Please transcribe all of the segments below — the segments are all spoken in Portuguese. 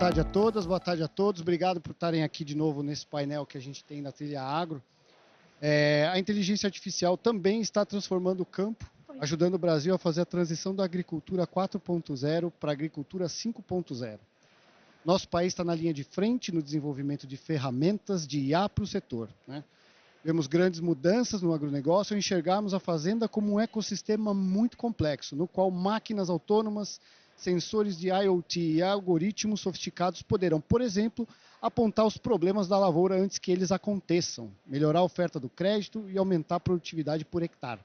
tarde a todas, boa tarde a todos. Obrigado por estarem aqui de novo nesse painel que a gente tem na Trilha Agro. A inteligência artificial também está transformando o campo, ajudando o Brasil a fazer a transição da agricultura 4.0 para a agricultura 5.0. Nosso país está na linha de frente no desenvolvimento de ferramentas de IA para o setor, né? Vemos grandes mudanças no agronegócio ao enxergarmos a fazenda como um ecossistema muito complexo, no qual máquinas autônomas, sensores de IoT e algoritmos sofisticados poderão, por exemplo, apontar os problemas da lavoura antes que eles aconteçam, melhorar a oferta do crédito e aumentar a produtividade por hectare.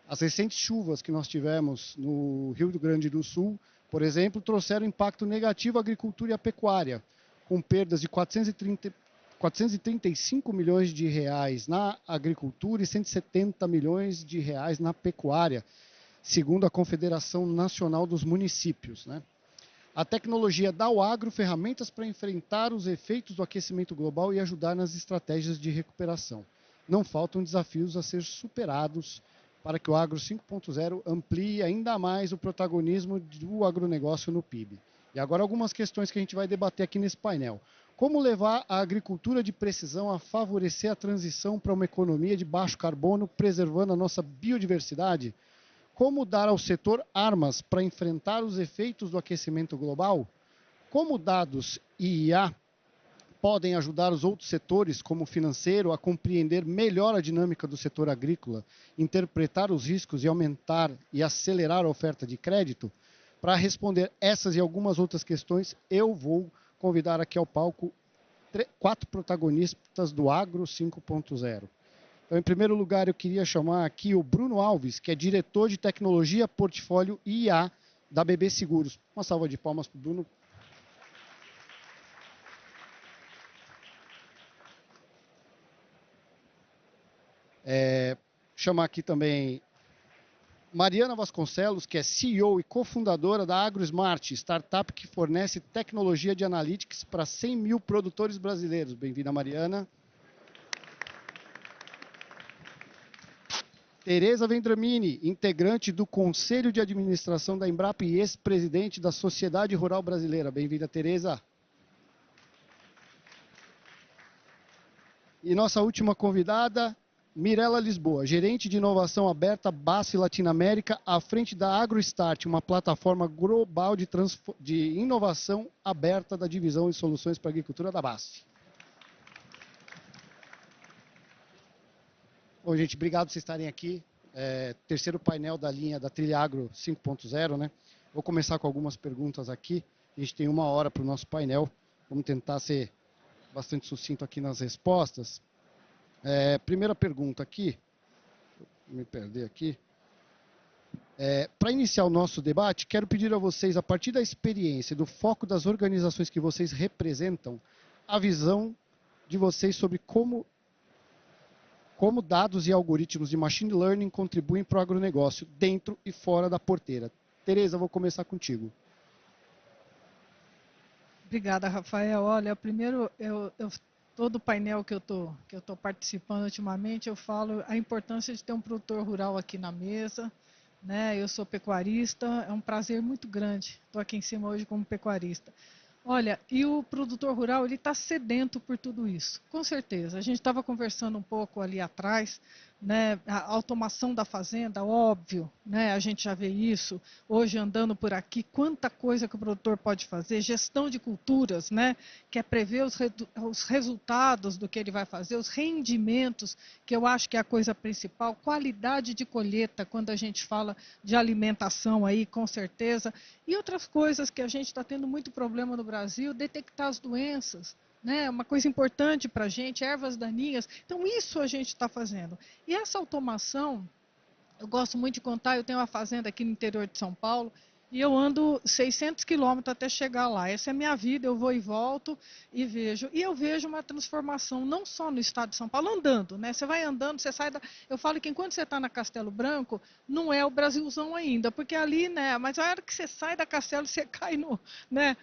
As recentes chuvas que nós tivemos no Rio Grande do Sul, por exemplo, trouxeram impacto negativo à agricultura e à pecuária, com perdas de 435 milhões de reais na agricultura e 170 milhões de reais na pecuária, segundo a Confederação Nacional dos Municípios, né? A tecnologia dá ao agro ferramentas para enfrentar os efeitos do aquecimento global e ajudar nas estratégias de recuperação. Não faltam desafios a ser superados para que o Agro 5.0 amplie ainda mais o protagonismo do agronegócio no PIB. E agora algumas questões que a gente vai debater aqui nesse painel. Como levar a agricultura de precisão a favorecer a transição para uma economia de baixo carbono, preservando a nossa biodiversidade? Como dar ao setor armas para enfrentar os efeitos do aquecimento global? Como dados e IA podem ajudar os outros setores, como o financeiro, a compreender melhor a dinâmica do setor agrícola, interpretar os riscos e aumentar e acelerar a oferta de crédito? Para responder essas e algumas outras questões, eu vou convidar aqui ao palco 4 protagonistas do Agro 5.0. Então, em primeiro lugar, eu queria chamar aqui o Bruno Alves, que é diretor de tecnologia, portfólio e IA da BB Seguros. Uma salva de palmas para o Bruno. Chamar aqui também Mariana Vasconcelos, que é CEO e cofundadora da AgroSmart, startup que fornece tecnologia de analytics para 100 mil produtores brasileiros. Bem-vinda, Mariana. Tereza Vendramini, integrante do Conselho de Administração da Embrapa e ex-presidente da Sociedade Rural Brasileira. Bem-vinda, Tereza. E nossa última convidada, Mirela Lisboa, gerente de inovação aberta BASF Latinoamérica, à frente da AgroStart, uma plataforma global de inovação aberta da divisão de soluções para a agricultura da BASF. Bom, gente, obrigado por vocês estarem aqui. Terceiro painel da linha da Trilha Agro 5.0, né? Vou começar com algumas perguntas aqui. A gente tem 1 hora para o nosso painel. Vamos tentar ser bastante sucinto aqui nas respostas. Primeira pergunta aqui. Vou me perder aqui. Para iniciar o nosso debate, quero pedir a vocês, a partir da experiência e do foco das organizações que vocês representam, a visão de vocês sobre como dados e algoritmos de machine learning contribuem para o agronegócio, dentro e fora da porteira. Tereza, vou começar contigo. Obrigada, Rafael. Olha, primeiro, todo painel que eu tô participando ultimamente, eu falo a importância de ter um produtor rural aqui na mesa, né? Eu sou pecuarista, é um prazer muito grande. Estou aqui em cima hoje como pecuarista. Olha, e o produtor rural, ele está sedento por tudo isso, com certeza. A gente estava conversando um pouco ali atrás, né, a automação da fazenda, óbvio, né, a gente já vê isso, hoje andando por aqui, quanta coisa que o produtor pode fazer, gestão de culturas, né, que é prever os resultados do que ele vai fazer, os rendimentos, que eu acho que é a coisa principal, qualidade de colheita, quando a gente fala de alimentação aí, com certeza, e outras coisas que a gente está tendo muito problema no Brasil, detectar as doenças, né? Uma coisa importante para a gente, ervas daninhas. Então, isso a gente está fazendo. E essa automação, eu gosto muito de contar, eu tenho uma fazenda aqui no interior de São Paulo, e eu ando 600 quilômetros até chegar lá. Essa é a minha vida, eu vou e volto e vejo. E eu vejo uma transformação, não só no estado de São Paulo, andando, né? Você vai andando, você sai da... Eu falo que enquanto você está na Castelo Branco, não é o Brasilzão ainda, porque ali, né? Mas a hora que você sai da Castelo, você cai no, né?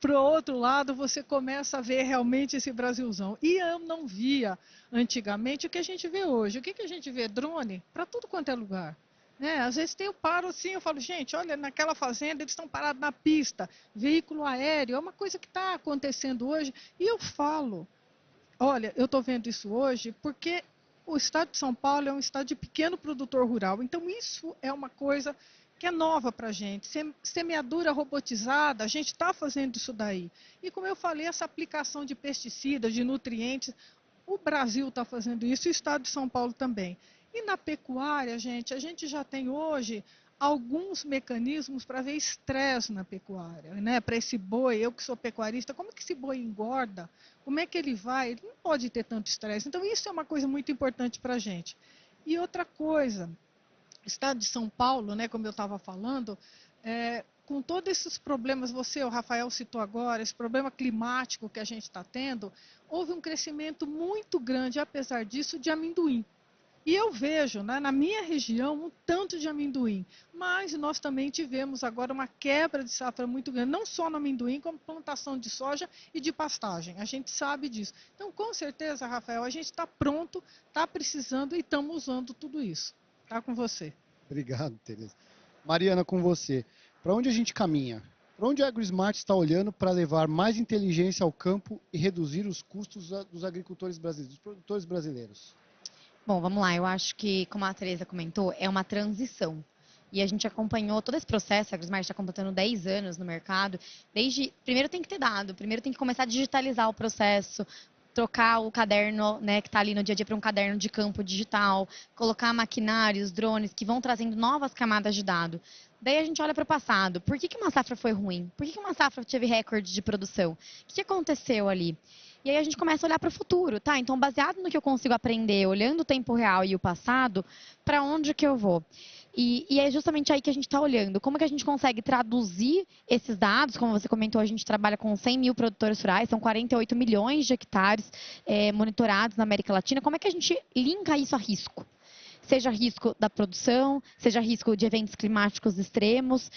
Para o outro lado, você começa a ver realmente esse Brasilzão. E eu não via antigamente o que a gente vê hoje. O que a gente vê? Drone para tudo quanto é lugar. né? Às vezes eu paro assim, eu falo, gente, olha, naquela fazenda eles estão parados na pista, veículo aéreo, é uma coisa que está acontecendo hoje. E eu falo, olha, eu estou vendo isso hoje porque o estado de São Paulo é um estado de pequeno produtor rural. Então, isso é uma coisa que é nova para a gente. Semeadura robotizada, a gente está fazendo isso daí. E como eu falei, essa aplicação de pesticidas, de nutrientes, o Brasil está fazendo isso e o estado de São Paulo também. E na pecuária, a gente já tem hoje alguns mecanismos para ver estresse na pecuária, né? Para esse boi, eu que sou pecuarista, como que esse boi engorda? Como é que ele vai? Ele não pode ter tanto estresse. Então, isso é uma coisa muito importante para a gente. E outra coisa, o estado de São Paulo, né, como eu estava falando, com todos esses problemas, você, o Rafael citou agora, esse problema climático que a gente está tendo, houve um crescimento muito grande, apesar disso, de amendoim. E eu vejo, né, na minha região um tanto de amendoim, mas nós também tivemos agora uma quebra de safra muito grande, não só no amendoim, como plantação de soja e de pastagem. A gente sabe disso. Então, com certeza, Rafael, a gente está pronto, está precisando e estamos usando tudo isso. Está com você. Obrigado, Tereza. Mariana, com você. Para onde a gente caminha? Para onde a AgroSmart está olhando para levar mais inteligência ao campo e reduzir os custos dos agricultores brasileiros, dos produtores brasileiros? Bom, vamos lá. Eu acho que, como a Teresa comentou, é uma transição. E a gente acompanhou todo esse processo, a AgroSmart está completando 10 anos no mercado. Primeiro tem que ter dado, primeiro tem que começar a digitalizar o processo, trocar o caderno, né, que está ali no dia a dia para um caderno de campo digital, colocar maquinários, drones que vão trazendo novas camadas de dado. Daí a gente olha para o passado. Por que uma safra foi ruim? Por que uma safra teve recorde de produção? O que aconteceu ali? E aí a gente começa a olhar para o futuro, tá? Então, baseado no que eu consigo aprender, olhando o tempo real e o passado, para onde que eu vou? E é justamente aí que a gente está olhando. Como que a gente consegue traduzir esses dados? Como você comentou, a gente trabalha com 100 mil produtores rurais, são 48 milhões de hectares monitorados na América Latina. Como é que a gente linka isso a risco? Seja risco da produção, seja risco de eventos climáticos extremos,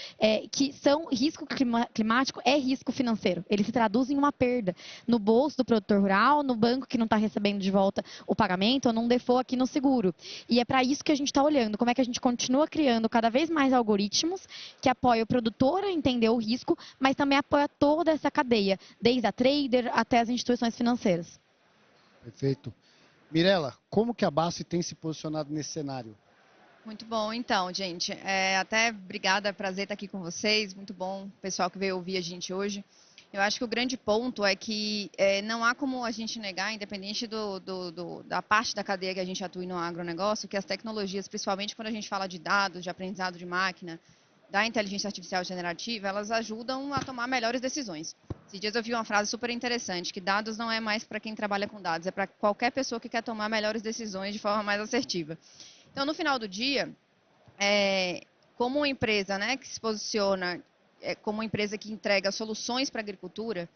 que são risco climático é risco financeiro. Ele se traduz em uma perda no bolso do produtor rural, no banco que não está recebendo de volta o pagamento, ou num default aqui no seguro. E é para isso que a gente está olhando, como é que a gente continua criando cada vez mais algoritmos que apoiam o produtor a entender o risco, mas também apoia toda essa cadeia, desde a trader até as instituições financeiras. Perfeito. Mirela, como que a BASF tem se posicionado nesse cenário? Muito bom, então, gente. Até obrigada, prazer estar aqui com vocês. Muito bom, pessoal que veio ouvir a gente hoje. Eu acho que o grande ponto é que não há como a gente negar, independente da parte da cadeia que a gente atua no agronegócio, que as tecnologias, principalmente quando a gente fala de dados, de aprendizado de máquina, da inteligência artificial generativa, elas ajudam a tomar melhores decisões. Esses dias eu vi uma frase super interessante, que dados não é mais para quem trabalha com dados, é para qualquer pessoa que quer tomar melhores decisões de forma mais assertiva. Então, no final do dia, como uma empresa, né, que se posiciona como uma empresa que entrega soluções para a agricultura,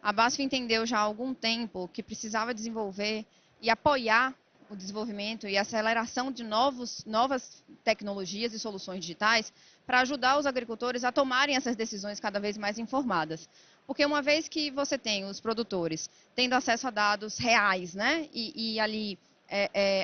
a BASF entendeu já há algum tempo que precisava desenvolver e apoiar o desenvolvimento e a aceleração de novas tecnologias e soluções digitais para ajudar os agricultores a tomarem essas decisões cada vez mais informadas. Porque uma vez que você tem os produtores tendo acesso a dados reais, né, e ali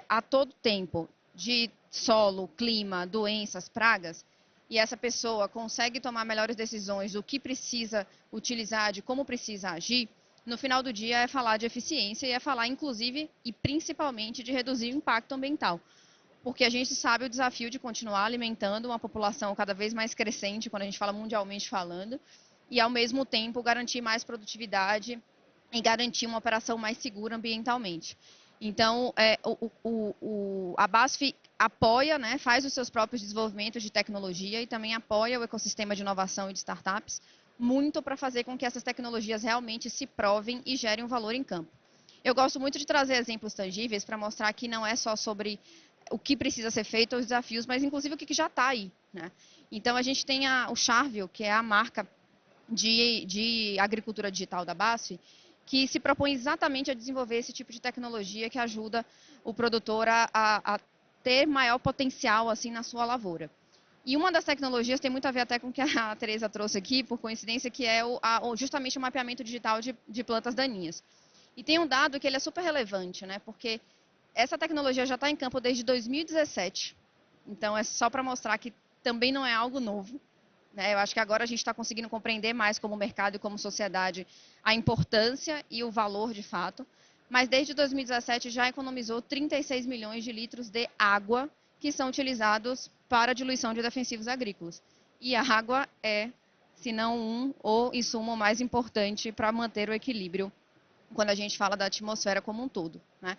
a todo tempo, de solo, clima, doenças, pragas, e essa pessoa consegue tomar melhores decisões do que precisa utilizar, de como precisa agir, no final do dia é falar de eficiência e é falar, inclusive, e principalmente, de reduzir o impacto ambiental. Porque a gente sabe o desafio de continuar alimentando uma população cada vez mais crescente, quando a gente fala mundialmente falando, e ao mesmo tempo garantir mais produtividade e garantir uma operação mais segura ambientalmente. Então, a BASF apoia, né, faz os seus próprios desenvolvimentos de tecnologia e também apoia o ecossistema de inovação e de startups, muito para fazer com que essas tecnologias realmente se provem e gerem um valor em campo. Eu gosto muito de trazer exemplos tangíveis para mostrar que não é só sobre o que precisa ser feito, os desafios, mas inclusive o que já está aí, né? Então, a gente tem o Charville, que é a marca de agricultura digital da BASF, que se propõe exatamente a desenvolver esse tipo de tecnologia que ajuda o produtor a ter maior potencial assim na sua lavoura. E uma das tecnologias tem muito a ver até com o que a Teresa trouxe aqui, por coincidência, que é justamente o mapeamento digital de plantas daninhas. E tem um dado que ele é super relevante, né? Porque essa tecnologia já está em campo desde 2017 Então, é só para mostrar que também não é algo novo, né? Eu acho que agora a gente está conseguindo compreender mais como mercado e como sociedade a importância e o valor de fato. Mas desde 2017 já economizou 36 milhões de litros de água que são utilizados para a diluição de defensivos agrícolas. E a água é, se não o insumo mais importante para manter o equilíbrio quando a gente fala da atmosfera como um todo, né?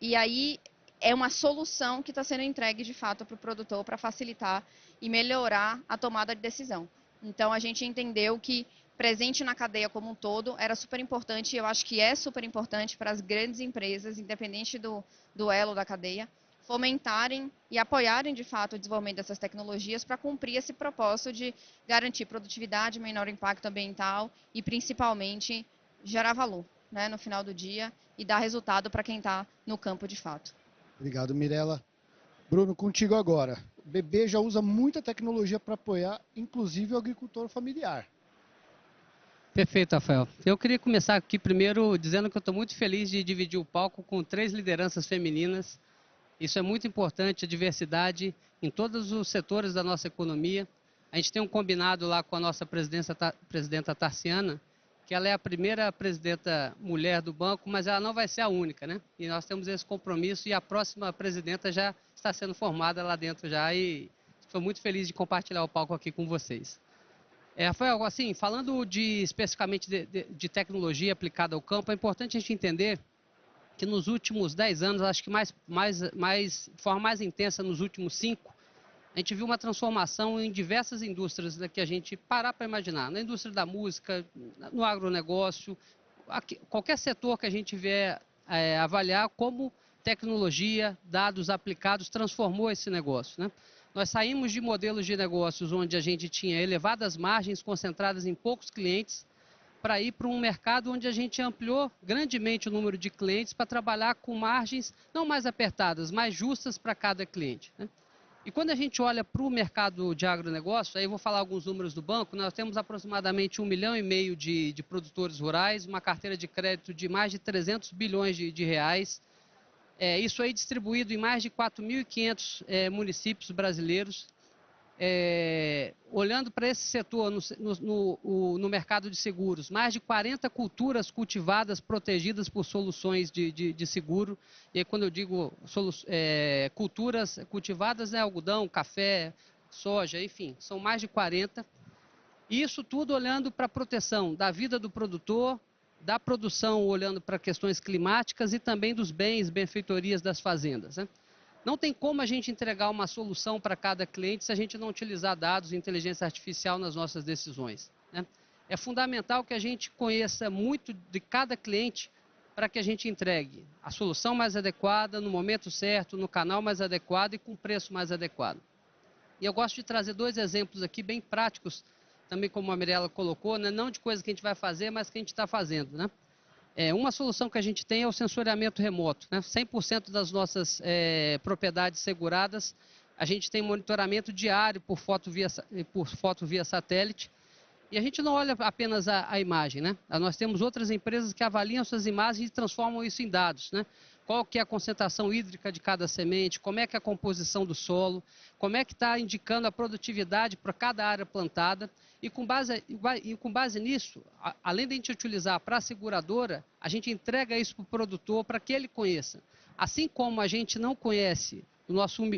E aí é uma solução que está sendo entregue de fato para o produtor para facilitar e melhorar a tomada de decisão. Então a gente entendeu que presente na cadeia como um todo era super importante, e eu acho que é super importante para as grandes empresas, independente do elo da cadeia, fomentarem e apoiarem de fato o desenvolvimento dessas tecnologias para cumprir esse propósito de garantir produtividade, menor impacto ambiental e principalmente gerar valor, né, no final do dia e dar resultado para quem está no campo de fato. Obrigado, Mirela. Bruno, contigo agora. O BB já usa muita tecnologia para apoiar, inclusive o agricultor familiar. Perfeito, Rafael. Eu queria começar aqui primeiro dizendo que eu estou muito feliz de dividir o palco com 3 lideranças femininas. Isso é muito importante, a diversidade em todos os setores da nossa economia. A gente tem um combinado lá com a nossa presidenta Tarciana, que ela é a primeira presidenta mulher do banco, mas ela não vai ser a única, né? E nós temos esse compromisso e a próxima presidenta já está sendo formada lá dentro já, e estou muito feliz de compartilhar o palco aqui com vocês. Rafael, assim, falando especificamente de tecnologia aplicada ao campo, é importante a gente entender que nos últimos 10 anos, acho que de forma mais intensa nos últimos 5, a gente viu uma transformação em diversas indústrias, né, que a gente parar para imaginar. Na indústria da música, no agronegócio, qualquer setor que a gente vier avaliar como tecnologia, dados aplicados, transformou esse negócio, né? Nós saímos de modelos de negócios onde a gente tinha elevadas margens concentradas em poucos clientes para ir para um mercado onde a gente ampliou grandemente o número de clientes para trabalhar com margens não mais apertadas, mais justas para cada cliente, né? E quando a gente olha para o mercado de agronegócio, aí eu vou falar alguns números do banco, nós temos aproximadamente 1,5 milhão de produtores rurais, uma carteira de crédito de mais de 300 bilhões de reais, isso aí distribuído em mais de 4.500 municípios brasileiros. Olhando para esse setor no mercado de seguros, mais de 40 culturas cultivadas, protegidas por soluções de seguro. E aí, quando eu digo culturas cultivadas, é algodão, café, soja, enfim, são mais de 40. E isso tudo olhando para a proteção da vida do produtor, da produção, olhando para questões climáticas e também dos bens, benfeitorias das fazendas, né? Não tem como a gente entregar uma solução para cada cliente se a gente não utilizar dados e inteligência artificial nas nossas decisões, né? É fundamental que a gente conheça muito de cada cliente para que a gente entregue a solução mais adequada, no momento certo, no canal mais adequado e com preço mais adequado. E eu gosto de trazer 2 exemplos aqui bem práticos, também como a Mirela colocou, né? Não de coisa que a gente vai fazer, mas que a gente está fazendo, né? Uma solução que a gente tem é o sensoriamento remoto, né? 100% das nossas propriedades seguradas, a gente tem monitoramento diário por foto via satélite, e a gente não olha apenas a imagem, né? Nós temos outras empresas que avaliam essas imagens e transformam isso em dados, né? Qual que é a concentração hídrica de cada semente, como é que é a composição do solo, como é que está indicando a produtividade para cada área plantada. E com base nisso, além de a gente utilizar para a seguradora, a gente entrega isso para o produtor para que ele conheça. Assim como a gente não conhece os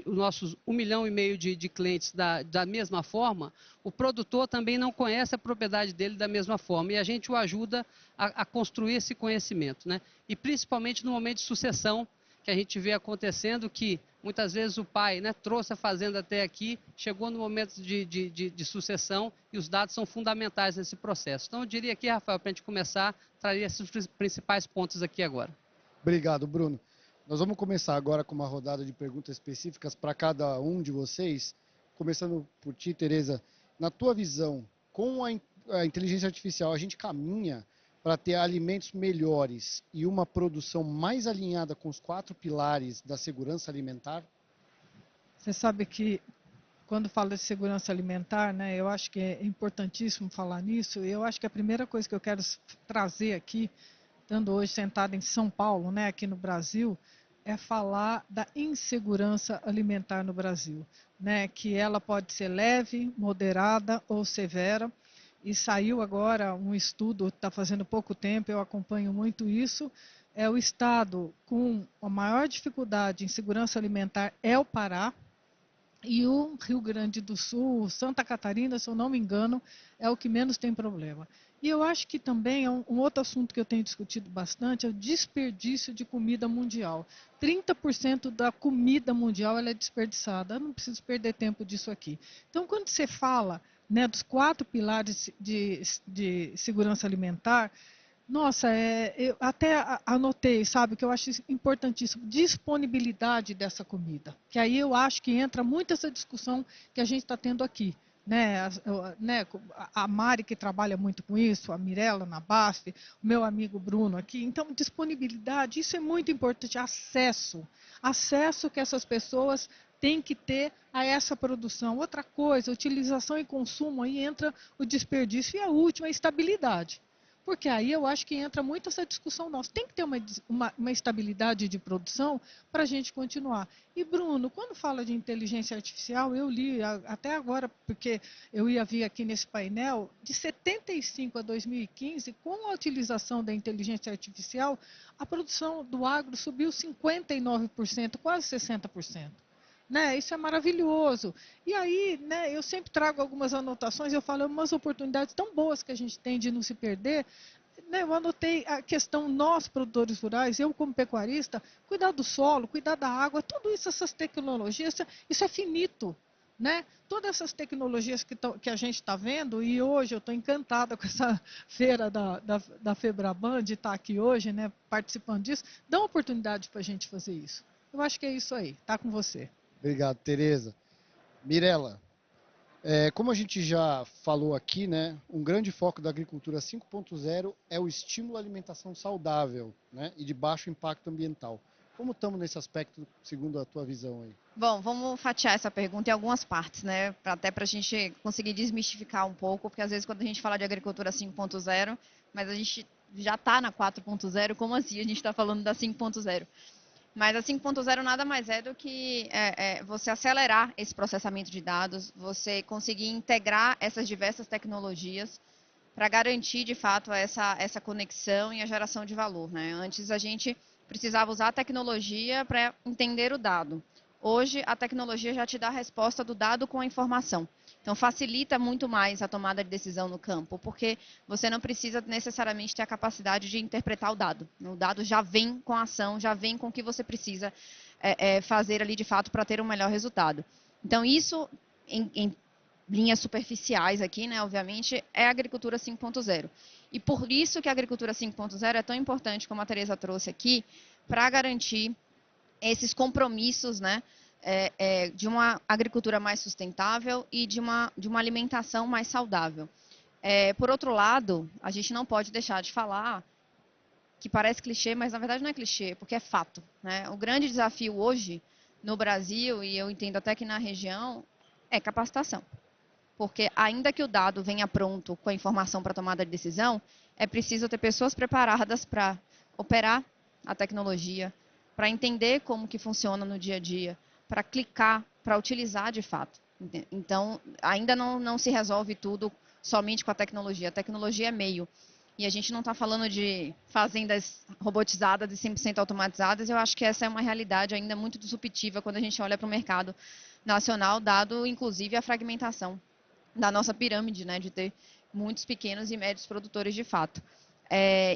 nossos 1,5 milhão de clientes da mesma forma, o produtor também não conhece a propriedade dele da mesma forma, e a gente o ajuda a construir esse conhecimento, né? E principalmente no momento de sucessão, que a gente vê acontecendo, que muitas vezes o pai, né, trouxe a fazenda até aqui, chegou no momento de sucessão, e os dados são fundamentais nesse processo. Então eu diria aqui, Rafael, para a gente começar, traria esses principais pontos aqui agora. Obrigado, Bruno. Nós vamos começar agora com uma rodada de perguntas específicas para cada um de vocês. Começando por ti, Tereza. Na tua visão, com a inteligência artificial, a gente caminha para ter alimentos melhores e uma produção mais alinhada com os 4 pilares da segurança alimentar? Você sabe que quando fala de segurança alimentar, né, eu acho que é importantíssimo falar nisso. Eu acho que a primeira coisa que eu quero trazer aqui, estando hoje sentada em São Paulo, né, aqui no Brasil, é falar da insegurança alimentar no Brasil, né? Que ela pode ser leve, moderada ou severa. E saiu agora um estudo, está fazendo pouco tempo, eu acompanho muito isso. É o estado com a maior dificuldade em segurança alimentar é o Pará, e o Rio Grande do Sul, Santa Catarina, se eu não me engano, é o que menos tem problema. E eu acho que também é um outro assunto que eu tenho discutido bastante, é o desperdício de comida mundial. 30% da comida mundial ela é desperdiçada. Eu não preciso perder tempo disso aqui. Então, quando você fala, né, dos 4 pilares de segurança alimentar, nossa, eu até anotei, sabe, que eu acho importantíssimo, disponibilidade dessa comida. Que aí eu acho que entra muito essa discussão que a gente está tendo aqui. Né, a Mari, que trabalha muito com isso, a Mirella na BASF, o meu amigo Bruno aqui. Então, disponibilidade, isso é muito importante. Acesso que essas pessoas têm que ter a essa produção. Outra coisa, utilização e consumo, aí entra o desperdício. E a última, a estabilidade. Porque aí eu acho que entra muito essa discussão nossa. Tem que ter uma estabilidade de produção para a gente continuar. E, Bruno, quando fala de inteligência artificial, eu li até agora, porque eu ia vir aqui nesse painel, de 75 a 2015, com a utilização da inteligência artificial, a produção do agro subiu 59%, quase 60%. Né? Isso é maravilhoso. E aí, né, eu sempre trago algumas anotações, eu falo umas oportunidades tão boas que a gente tem de não se perder. Né? Eu anotei a questão, nós, produtores rurais, eu como pecuarista, cuidar do solo, cuidar da água, tudo isso, essas tecnologias, isso é finito. Né? Todas essas tecnologias que a gente está vendo, e hoje eu estou encantada com essa feira da Febraban, de estar aqui hoje, né, participando disso, dão oportunidade para a gente fazer isso. Eu acho que é isso aí. Está com você. Obrigado, Tereza. Mirella, como a gente já falou aqui, né, um grande foco da agricultura 5.0 é o estímulo à alimentação saudável, né, e de baixo impacto ambiental. Como estamos nesse aspecto, segundo a tua visão aí? Bom, vamos fatiar essa pergunta em algumas partes, né? Até para a gente conseguir desmistificar um pouco, porque às vezes quando a gente fala de agricultura 5.0, mas a gente já está na 4.0, como assim a gente está falando da 5.0? Mas a 5.0 nada mais é do que você acelerar esse processamento de dados, você conseguir integrar essas diversas tecnologias para garantir, de fato, essa conexão e a geração de valor. Né? Antes, a gente precisava usar a tecnologia para entender o dado. Hoje, a tecnologia já te dá a resposta do dado com a informação. Então, facilita muito mais a tomada de decisão no campo, porque você não precisa necessariamente ter a capacidade de interpretar o dado. O dado já vem com a ação, já vem com o que você precisa fazer ali, de fato, para ter um melhor resultado. Então, isso, em linhas superficiais aqui, né, obviamente, é a agricultura 5.0. E por isso que a agricultura 5.0 é tão importante, como a Tereza trouxe aqui, para garantir esses compromissos, né, de uma agricultura mais sustentável e de uma alimentação mais saudável. Por outro lado, a gente não pode deixar de falar, que parece clichê, mas na verdade não é clichê, porque é fato. Né? O grande desafio hoje no Brasil, e eu entendo até que na região, é capacitação. Porque ainda que o dado venha pronto com a informação para tomada de decisão, é preciso ter pessoas preparadas para operar a tecnologia, para entender como que funciona no dia a dia, para clicar, para utilizar de fato. Então, ainda não se resolve tudo somente com a tecnologia. A tecnologia é meio. E a gente não está falando de fazendas robotizadas e 100% automatizadas. Eu acho que essa é uma realidade ainda muito disruptiva quando a gente olha para o mercado nacional, dado inclusive a fragmentação da nossa pirâmide, né, de ter muitos pequenos e médios produtores de fato.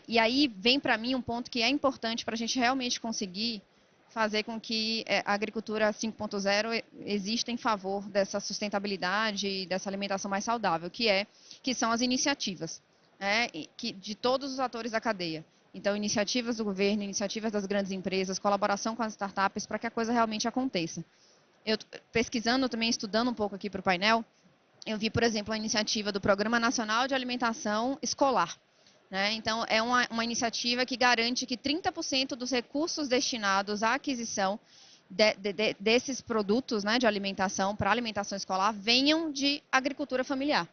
E aí vem para mim um ponto que é importante para a gente realmente conseguir fazer com que a agricultura 5.0 exista em favor dessa sustentabilidade e dessa alimentação mais saudável, que são as iniciativas, né, de todos os atores da cadeia. Então, iniciativas do governo, iniciativas das grandes empresas, colaboração com as startups para que a coisa realmente aconteça. Eu pesquisando também, estudando um pouco aqui para o painel, eu vi, por exemplo, a iniciativa do Programa Nacional de Alimentação Escolar. Né? Então, é uma iniciativa que garante que 30% dos recursos destinados à aquisição desses produtos, né, de alimentação para alimentação escolar venham de agricultura familiar.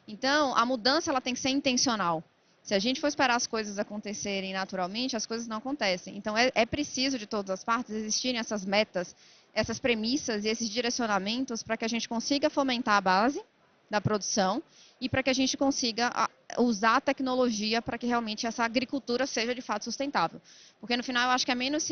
Então, a mudança ela tem que ser intencional. Se a gente for esperar as coisas acontecerem naturalmente, as coisas não acontecem. Então, é preciso de todas as partes existirem essas metas, essas premissas e esses direcionamentos para que a gente consiga fomentar a base da produção e para que a gente consiga usar a tecnologia para que realmente essa agricultura seja de fato sustentável. Porque no final eu acho que é menos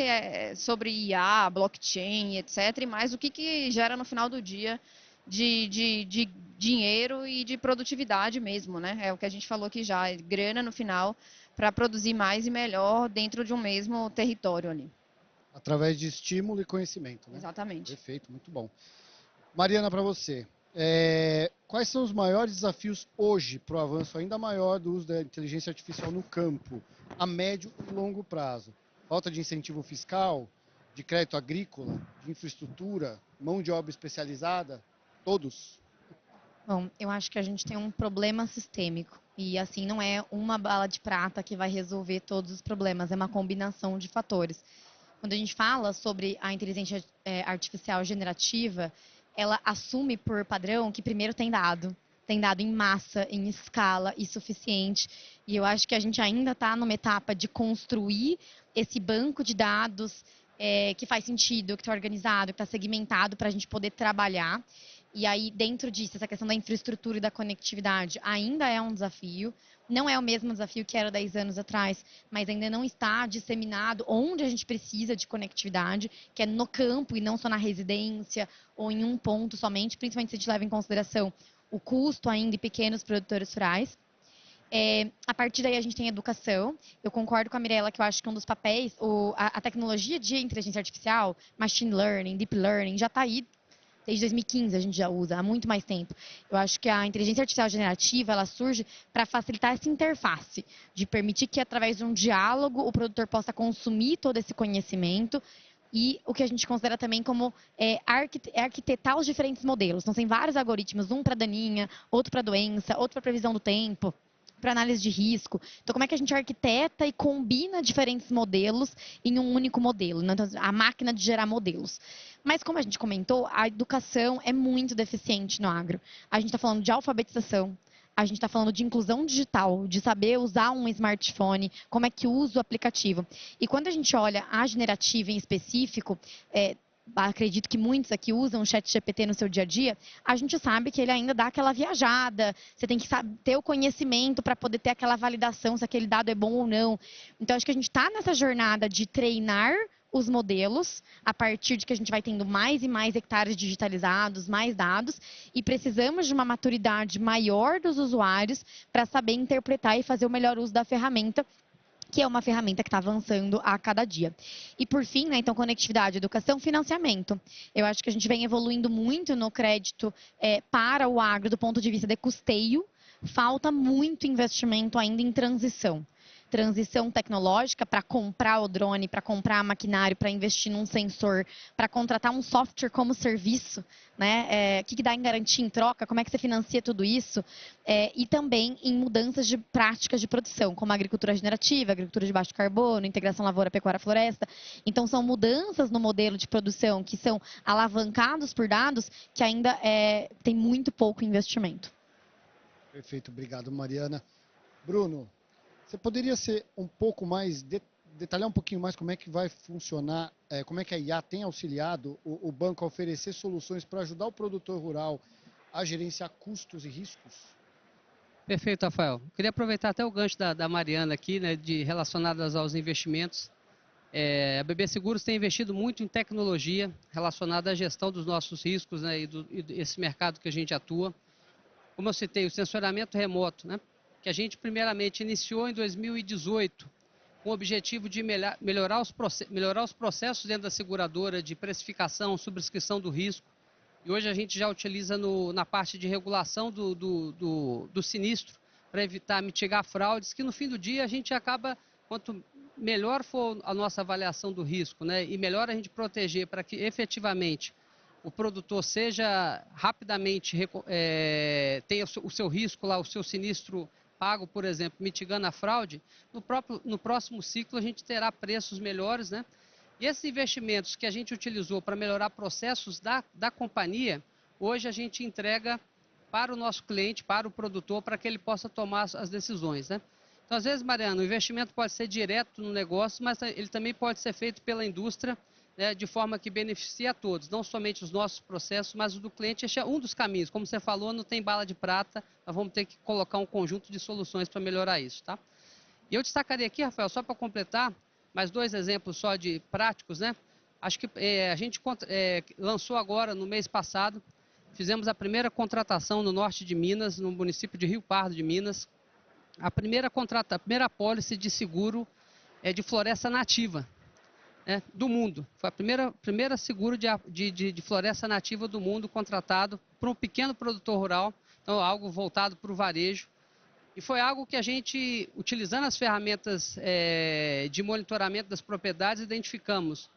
sobre IA, blockchain, etc., e mais o que gera no final do dia de dinheiro e de produtividade mesmo, né? É o que a gente falou aqui já, grana no final para produzir mais e melhor dentro de um mesmo território ali. Através de estímulo e conhecimento, né? Exatamente. Perfeito, muito bom. Mariana, para você, quais são os maiores desafios hoje para o avanço ainda maior do uso da inteligência artificial no campo, a médio e longo prazo? Falta de incentivo fiscal, de crédito agrícola, de infraestrutura, mão de obra especializada? Todos? Bom, eu acho que a gente tem um problema sistêmico. E assim, não é uma bala de prata que vai resolver todos os problemas, é uma combinação de fatores. Quando a gente fala sobre a inteligência artificial generativa, ela assume por padrão que primeiro tem dado em massa, em escala e suficiente. E eu acho que a gente ainda está numa etapa de construir esse banco de dados que faz sentido, que está organizado, que está segmentado para a gente poder trabalhar. E aí, dentro disso, essa questão da infraestrutura e da conectividade ainda é um desafio. Não é o mesmo desafio que era 10 anos atrás, mas ainda não está disseminado onde a gente precisa de conectividade, que é no campo e não só na residência ou em um ponto somente, principalmente se a gente leva em consideração o custo ainda e pequenos produtores rurais. A partir daí a gente tem educação. Eu concordo com a Mirella que eu acho que um dos papéis, a tecnologia de inteligência artificial, machine learning, deep learning, já está aí. Desde 2015 a gente já usa, há muito mais tempo. Eu acho que a inteligência artificial generativa, ela surge para facilitar essa interface, de permitir que através de um diálogo o produtor possa consumir todo esse conhecimento e o que a gente considera também como arquitetar os diferentes modelos. Então, tem vários algoritmos, um para daninha, outro para doença, outro para previsão do tempo, para análise de risco. Então, como é que a gente arquiteta e combina diferentes modelos em um único modelo? Né? Então, a máquina de gerar modelos. Mas, como a gente comentou, a educação é muito deficiente no agro. A gente está falando de alfabetização, a gente está falando de inclusão digital, de saber usar um smartphone, como é que usa o aplicativo. E quando a gente olha a generativa em específico, acredito que muitos aqui usam o ChatGPT no seu dia a dia, a gente sabe que ele ainda dá aquela viajada, você tem que ter o conhecimento para poder ter aquela validação se aquele dado é bom ou não. Então, acho que a gente está nessa jornada de treinar os modelos, a partir de que a gente vai tendo mais e mais hectares digitalizados, mais dados, e precisamos de uma maturidade maior dos usuários para saber interpretar e fazer o melhor uso da ferramenta, que é uma ferramenta que está avançando a cada dia. E por fim, né, então, conectividade, educação, financiamento. Eu acho que a gente vem evoluindo muito no crédito para o agro do ponto de vista de custeio. Falta muito investimento ainda em transição tecnológica para comprar o drone, para comprar maquinário, para investir num sensor, para contratar um software como serviço, né? O que dá em garantia em troca, como é que você financia tudo isso? E também em mudanças de práticas de produção, como a agricultura regenerativa, agricultura de baixo carbono, integração lavoura, pecuária, floresta. Então, são mudanças no modelo de produção que são alavancados por dados que ainda tem muito pouco investimento. Perfeito, obrigado, Mariana. Bruno, você poderia ser um pouco mais, detalhar um pouquinho mais como é que vai funcionar, como é que a IA tem auxiliado o banco a oferecer soluções para ajudar o produtor rural a gerenciar custos e riscos? Perfeito, Rafael. Queria aproveitar até o gancho da Mariana aqui, né, relacionadas aos investimentos. A BB Seguros tem investido muito em tecnologia relacionada à gestão dos nossos riscos, né, e desse mercado que a gente atua. Como eu citei, o sensoramento remoto, né, que a gente primeiramente iniciou em 2018, com o objetivo de melhorar os processos dentro da seguradora de precificação, subscrição do risco. E hoje a gente já utiliza na parte de regulação do sinistro para evitar, mitigar fraudes, que no fim do dia a gente acaba, quanto melhor for a nossa avaliação do risco, né, e melhor a gente proteger para que efetivamente o produtor seja rapidamente, tenha o seu risco lá, o seu sinistro pago, por exemplo, mitigando a fraude, no próximo ciclo a gente terá preços melhores, né? E esses investimentos que a gente utilizou para melhorar processos da companhia, hoje a gente entrega para o nosso cliente, para o produtor, para que ele possa tomar as decisões, né? Então, às vezes, Mariana, o investimento pode ser direto no negócio, mas ele também pode ser feito pela indústria, né, de forma que beneficie a todos, não somente os nossos processos, mas o do cliente. Esse é um dos caminhos. Como você falou, não tem bala de prata, nós vamos ter que colocar um conjunto de soluções para melhorar isso, tá? E eu destacaria aqui, Rafael, só para completar, mais 2 exemplos só de práticos, né? Acho que a gente lançou agora, no mês passado, fizemos a primeira contratação no norte de Minas, no município de Rio Pardo de Minas, a primeira apólice de seguro de floresta nativa, né, do mundo. Foi a primeira seguro de floresta nativa do mundo contratado por um pequeno produtor rural, então algo voltado para o varejo. E foi algo que a gente, utilizando as ferramentas de monitoramento das propriedades, identificamos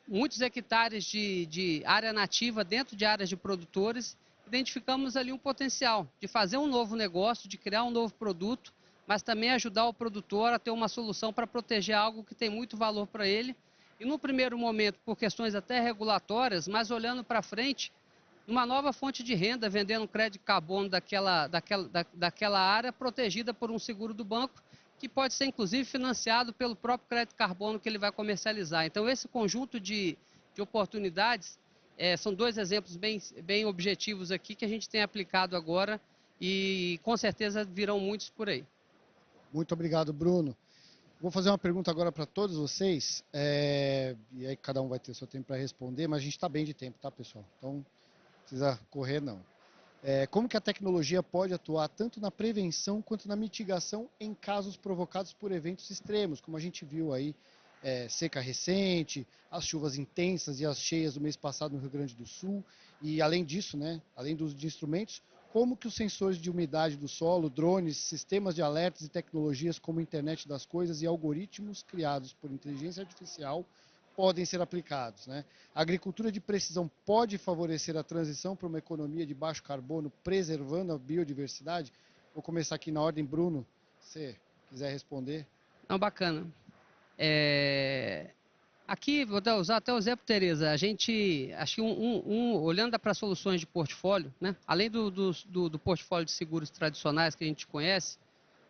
muitos hectares de área nativa dentro de áreas de produtores. Identificamos ali um potencial de fazer um novo negócio, de criar um novo produto, mas também ajudar o produtor a ter uma solução para proteger algo que tem muito valor para ele. E no primeiro momento, por questões até regulatórias, mas olhando para frente, uma nova fonte de renda, vendendo crédito de carbono daquela área, protegida por um seguro do banco, que pode ser inclusive financiado pelo próprio crédito de carbono que ele vai comercializar. Então, esse conjunto de oportunidades são 2 exemplos bem objetivos aqui que a gente tem aplicado agora e com certeza virão muitos por aí. Muito obrigado, Bruno. Vou fazer uma pergunta agora para todos vocês, e aí cada um vai ter seu tempo para responder, mas a gente está bem de tempo, tá, pessoal? Então, não precisa correr, não. Como que a tecnologia pode atuar tanto na prevenção quanto na mitigação em casos provocados por eventos extremos, como a gente viu aí, seca recente, as chuvas intensas e as cheias do mês passado no Rio Grande do Sul, e além disso, né, além de instrumentos, como que os sensores de umidade do solo, drones, sistemas de alertas e tecnologias como internet das coisas e algoritmos criados por inteligência artificial podem ser aplicados, né? A agricultura de precisão pode favorecer a transição para uma economia de baixo carbono, preservando a biodiversidade? Vou começar aqui na ordem, Bruno, se você quiser responder. Não, bacana. Aqui, vou usar até o exemplo, Tereza, a gente, acho que olhando para soluções de portfólio, né, além do portfólio de seguros tradicionais que a gente conhece,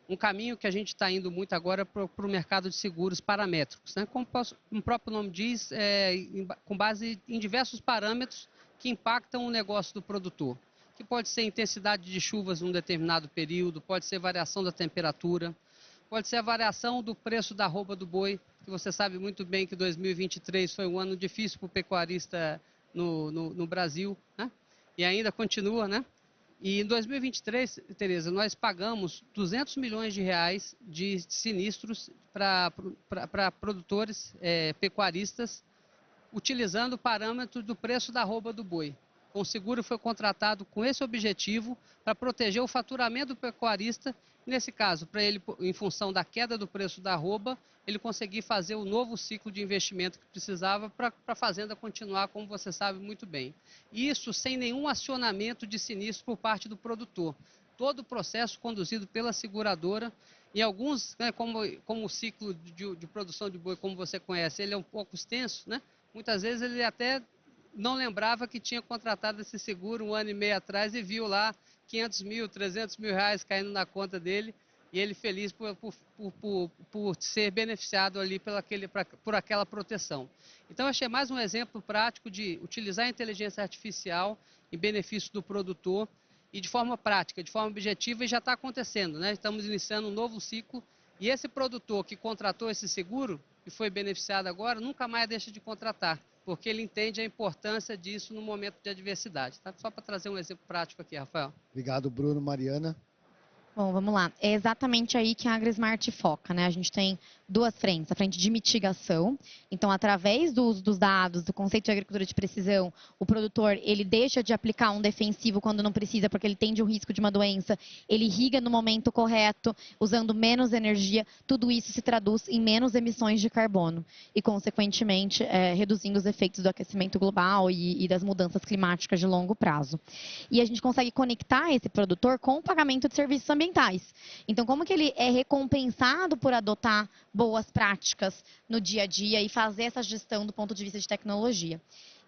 um caminho que a gente está indo muito agora para o mercado de seguros paramétricos, né, como o próprio nome diz, com base em diversos parâmetros que impactam o negócio do produtor, que pode ser intensidade de chuvas num determinado período, pode ser variação da temperatura, pode ser a variação do preço da arroba do boi, que você sabe muito bem que 2023 foi um ano difícil para o pecuarista no Brasil, né? E ainda continua, né? E em 2023, Tereza, nós pagamos 200 milhões de reais de sinistros para produtores pecuaristas, utilizando o parâmetro do preço da arroba do boi. O seguro foi contratado com esse objetivo para proteger o faturamento do pecuarista, nesse caso, para ele, em função da queda do preço da arroba, ele conseguir fazer o novo ciclo de investimento que precisava para a fazenda continuar, como você sabe muito bem. Isso sem nenhum acionamento de sinistro por parte do produtor. Todo o processo conduzido pela seguradora, e alguns, né, como o ciclo de produção de boi, como você conhece, ele é um pouco extenso, né? Muitas vezes ele até não lembrava que tinha contratado esse seguro 1 ano e meio atrás e viu lá 500 mil, 300 mil reais caindo na conta dele e ele feliz por ser beneficiado ali por aquela proteção. Então, eu achei mais um exemplo prático de utilizar a inteligência artificial em benefício do produtor e de forma prática, de forma objetiva, e já está acontecendo, né? Estamos iniciando um novo ciclo e esse produtor que contratou esse seguro e foi beneficiado agora, nunca mais deixa de contratar, porque ele entende a importância disso no momento de adversidade. Tá? Só para trazer um exemplo prático aqui, Rafael. Obrigado, Bruno. Mariana? Bom, vamos lá. É exatamente aí que a AgriSmart foca, né? A gente tem 2 frentes. A frente de mitigação. Então, através do uso dos dados, do conceito de agricultura de precisão, o produtor, ele deixa de aplicar um defensivo quando não precisa, porque ele tende o risco de uma doença. Ele irriga no momento correto, usando menos energia. Tudo isso se traduz em menos emissões de carbono. E, consequentemente, reduzindo os efeitos do aquecimento global e das mudanças climáticas de longo prazo. E a gente consegue conectar esse produtor com o pagamento de serviços ambientais. Então, como que ele é recompensado por adotar boas práticas no dia a dia e fazer essa gestão do ponto de vista de tecnologia?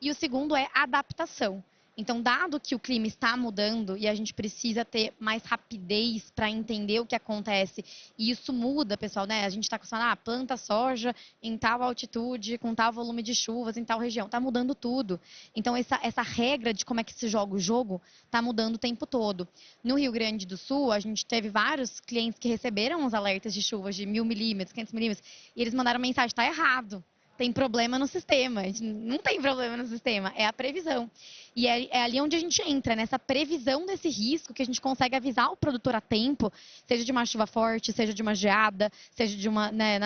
E o segundo é adaptação. Então, dado que o clima está mudando e a gente precisa ter mais rapidez para entender o que acontece, e isso muda, pessoal, né? A gente está acostumado, planta soja em tal altitude, com tal volume de chuvas em tal região. Está mudando tudo. Então, essa regra de como é que se joga o jogo está mudando o tempo todo. No Rio Grande do Sul, a gente teve vários clientes que receberam os alertas de chuvas de 1.000 milímetros, 500 milímetros, e eles mandaram mensagem, está errado. Tem problema no sistema. A gente não tem problema no sistema, é a previsão. E é ali onde a gente entra, nessa previsão desse risco, que a gente consegue avisar o produtor a tempo, seja de uma chuva forte, seja de uma geada, seja de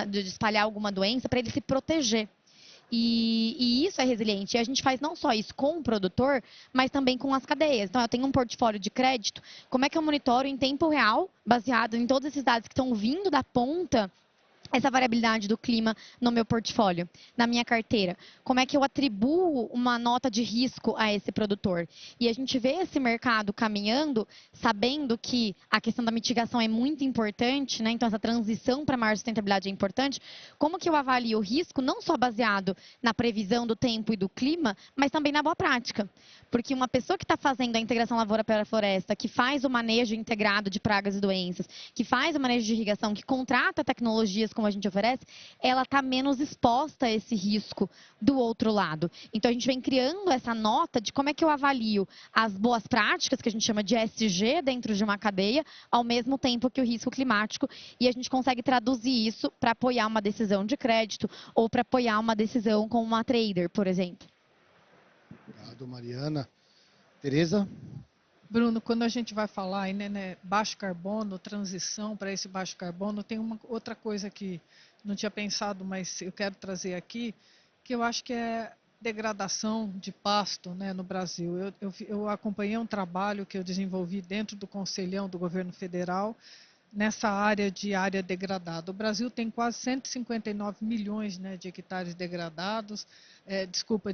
de espalhar alguma doença, para ele se proteger. E isso é resiliente. E a gente faz não só isso com o produtor, mas também com as cadeias. Então, eu tenho um portfólio de crédito. Como é que eu monitoro em tempo real, baseado em todos esses dados que estão vindo da ponta, essa variabilidade do clima no meu portfólio, na minha carteira? Como é que eu atribuo uma nota de risco a esse produtor? E a gente vê esse mercado caminhando, sabendo que a questão da mitigação é muito importante, né? Então essa transição para maior sustentabilidade é importante. Como que eu avalio o risco, não só baseado na previsão do tempo e do clima, mas também na boa prática? Porque uma pessoa que está fazendo a integração lavoura-floresta, que faz o manejo integrado de pragas e doenças, que faz o manejo de irrigação, que contrata tecnologias como a gente oferece, ela está menos exposta a esse risco do outro lado. Então, a gente vem criando essa nota de como é que eu avalio as boas práticas, que a gente chama de ESG, dentro de uma cadeia, ao mesmo tempo que o risco climático, e a gente consegue traduzir isso para apoiar uma decisão de crédito ou para apoiar uma decisão com uma trader, por exemplo. Obrigado, Mariana. Tereza? Bruno, quando a gente vai falar aí, né, baixo carbono, transição para esse baixo carbono, tem uma outra coisa que não tinha pensado, mas eu quero trazer aqui, que eu acho que é degradação de pasto, né, no Brasil. Eu acompanhei um trabalho que eu desenvolvi dentro do Conselhão do Governo Federal, nessa área de área degradada. O Brasil tem quase 159 milhões, né, de hectares degradados,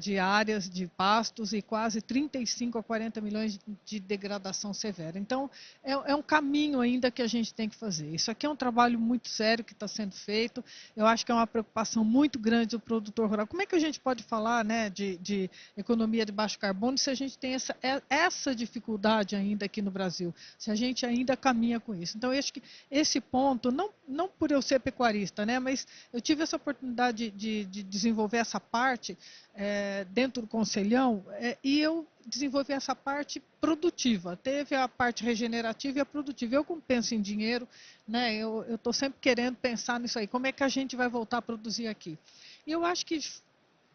de áreas de pastos, e quase 35 a 40 milhões de degradação severa. Então, é um caminho ainda que a gente tem que fazer. Isso aqui é um trabalho muito sério que está sendo feito. Eu acho que é uma preocupação muito grande do produtor rural. Como é que a gente pode falar, né, de economia de baixo carbono se a gente tem essa dificuldade ainda aqui no Brasil, se a gente ainda caminha com isso? Então, eu acho que esse ponto, não por eu ser pecuarista, né, mas eu tive essa oportunidade de desenvolver essa parte dentro do Conselhão, e eu desenvolvi essa parte produtiva. Teve a parte regenerativa e a produtiva. Eu, como penso em dinheiro, né, eu estou sempre querendo pensar nisso aí. Como é que a gente vai voltar a produzir aqui? E eu acho que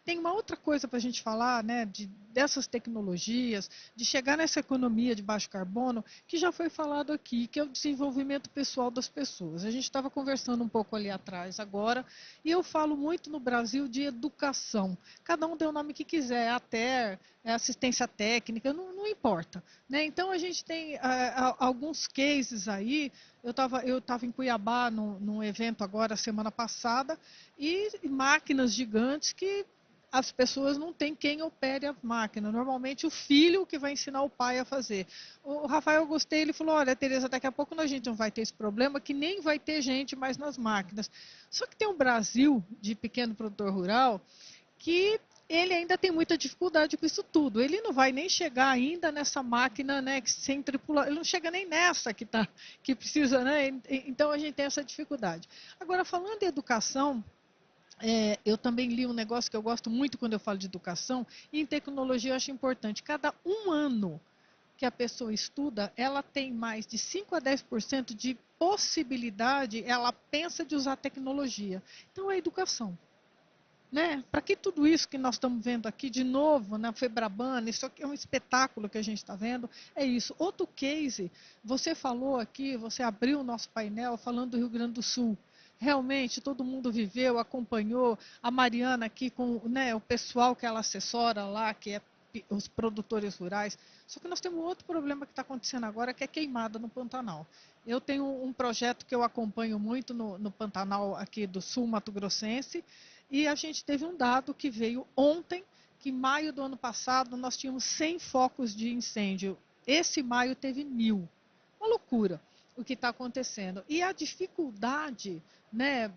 tem uma outra coisa para a gente falar, né, dessas tecnologias, de chegar nessa economia de baixo carbono, que já foi falado aqui, que é o desenvolvimento pessoal das pessoas. A gente estava conversando um pouco ali atrás agora, e eu falo muito no Brasil de educação. Cada um dê o nome que quiser, até assistência técnica, não importa, né? Então, a gente tem alguns cases aí. Eu estava em Cuiabá num evento agora, semana passada, e máquinas gigantes que as pessoas não têm quem opere a máquina. Normalmente o filho que vai ensinar o pai a fazer. O Rafael, eu gostei, ele falou, olha, Tereza, daqui a pouco a gente não vai ter esse problema, que nem vai ter gente mais nas máquinas. Só que tem um Brasil de pequeno produtor rural que ele ainda tem muita dificuldade com isso tudo. Ele não vai nem chegar ainda nessa máquina, né, sem tripulação. Ele não chega nem nessa que precisa, né? Então a gente tem essa dificuldade. Agora, falando de educação, eu também li um negócio que eu gosto muito quando eu falo de educação, e em tecnologia eu acho importante. Cada um ano que a pessoa estuda, ela tem mais de 5 a 10% de possibilidade, ela pensa de usar tecnologia. Então, é a educação. Né? Para que tudo isso que nós estamos vendo aqui de novo na Febrabana, isso aqui é um espetáculo que a gente está vendo, é isso. Outro case, você falou aqui, você abriu o nosso painel falando do Rio Grande do Sul. Realmente, todo mundo viveu, acompanhou, a Mariana aqui com, né, o pessoal que ela assessora lá, que é os produtores rurais. Só que nós temos outro problema que está acontecendo agora, que é queimada no Pantanal. Eu tenho um projeto que eu acompanho muito no Pantanal aqui do Sul Mato Grossense, e a gente teve um dado que veio ontem, que em maio do ano passado nós tínhamos 100 focos de incêndio. Esse maio teve 1.000. Uma loucura. o que está acontecendo. E a dificuldade, né,